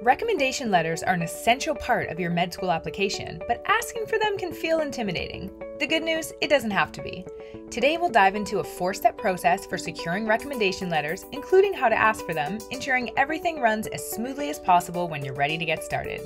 Recommendation letters are an essential part of your med school application, but asking for them can feel intimidating. The good news, it doesn't have to be. Today we'll dive into a 4-step process for securing recommendation letters, including how to ask for them, ensuring everything runs as smoothly as possible when you're ready to get started.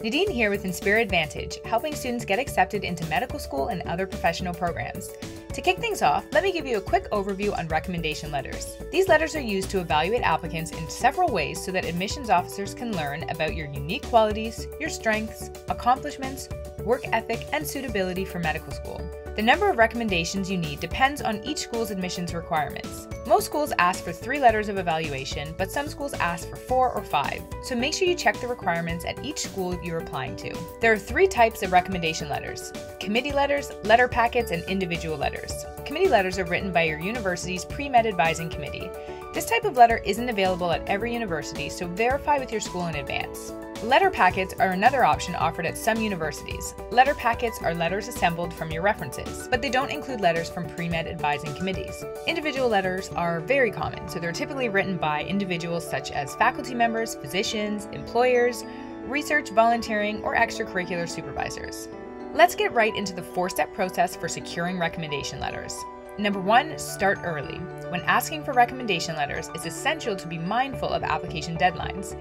Nadine here with Inspire Advantage, helping students get accepted into medical school and other professional programs. To kick things off, let me give you a quick overview on recommendation letters. These letters are used to evaluate applicants in several ways so that admissions officers can learn about your unique qualities, your strengths, accomplishments, work ethic, and suitability for medical school. The number of recommendations you need depends on each school's admissions requirements. Most schools ask for 3 letters of evaluation, but some schools ask for 4 or 5, so make sure you check the requirements at each school you're applying to. There are 3 types of recommendation letters: committee letters, letter packets, and individual letters. Committee letters are written by your university's pre-med advising committee. This type of letter isn't available at every university, so verify with your school in advance. Letter packets are another option offered at some universities. Letter packets are letters assembled from your references, but they don't include letters from pre-med advising committees. Individual letters are very common, so they're typically written by individuals such as faculty members, physicians, employers, research, volunteering, or extracurricular supervisors. Let's get right into the 4-step process for securing recommendation letters. Number 1, start early. When asking for recommendation letters, it's essential to be mindful of application deadlines.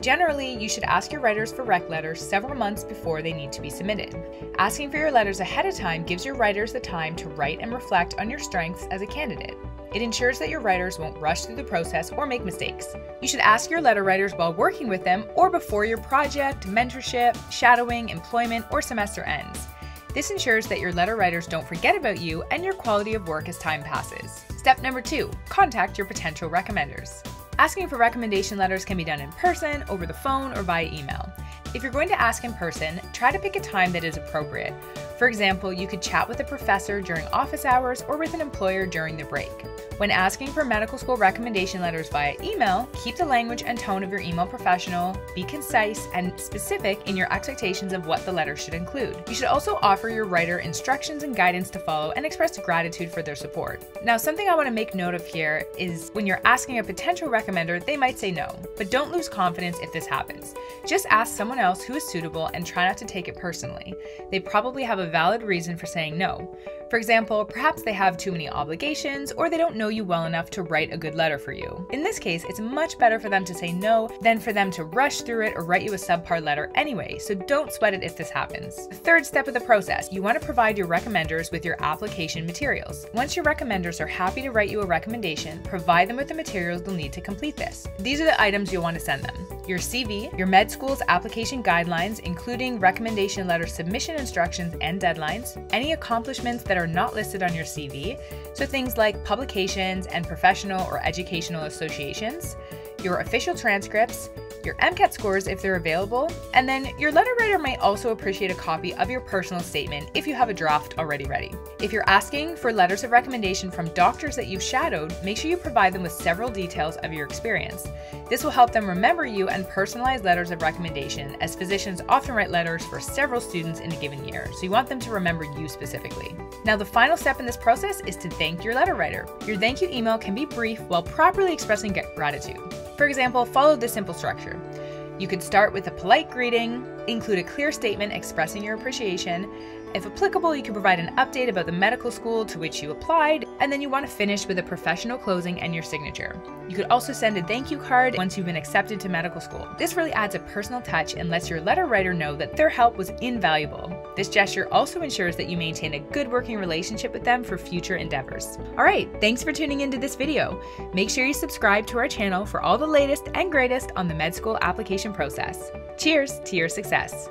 Generally, you should ask your writers for rec letters several months before they need to be submitted. Asking for your letters ahead of time gives your writers the time to write and reflect on your strengths as a candidate. It ensures that your writers won't rush through the process or make mistakes. You should ask your letter writers while working with them or before your project, mentorship, shadowing, employment, or semester ends. This ensures that your letter writers don't forget about you and your quality of work as time passes. Step number 2, contact your potential recommenders. Asking for recommendation letters can be done in person, over the phone, or via email. If you're going to ask in person, try to pick a time that is appropriate. For example, you could chat with a professor during office hours or with an employer during the break. When asking for medical school recommendation letters via email, keep the language and tone of your email professional, be concise and specific in your expectations of what the letter should include. You should also offer your writer instructions and guidance to follow and express gratitude for their support. Now, something I want to make note of here is when you're asking a potential recommender, they might say no, but don't lose confidence if this happens. Just ask someone else who is suitable and try not to take it personally. They probably have a valid reason for saying no. For example, perhaps they have too many obligations or they don't know you well enough to write a good letter for you. In this case, it's much better for them to say no than for them to rush through it or write you a subpar letter anyway, so don't sweat it if this happens. The 3rd step of the process, you want to provide your recommenders with your application materials. Once your recommenders are happy to write you a recommendation, provide them with the materials they'll need to complete this. These are the items you'll want to send them: your CV, your med school's application guidelines, including recommendation letter submission instructions and deadlines, any accomplishments that are not listed on your CV, so things like publications and professional or educational associations, your official transcripts, your MCAT scores if they're available, and then your letter writer might also appreciate a copy of your personal statement if you have a draft already ready. If you're asking for letters of recommendation from doctors that you've shadowed, make sure you provide them with several details of your experience. This will help them remember you and personalize letters of recommendation, as physicians often write letters for several students in a given year, so you want them to remember you specifically. Now, the final step in this process is to thank your letter writer. Your thank you email can be brief while properly expressing gratitude. For example, follow this simple structure. You could start with a polite greeting, include a clear statement expressing your appreciation. If applicable, you can provide an update about the medical school to which you applied, and then you want to finish with a professional closing and your signature. You could also send a thank you card once you've been accepted to medical school. This really adds a personal touch and lets your letter writer know that their help was invaluable. This gesture also ensures that you maintain a good working relationship with them for future endeavors. Alright, thanks for tuning into this video. Make sure you subscribe to our channel for all the latest and greatest on the med school application process. Cheers to your success!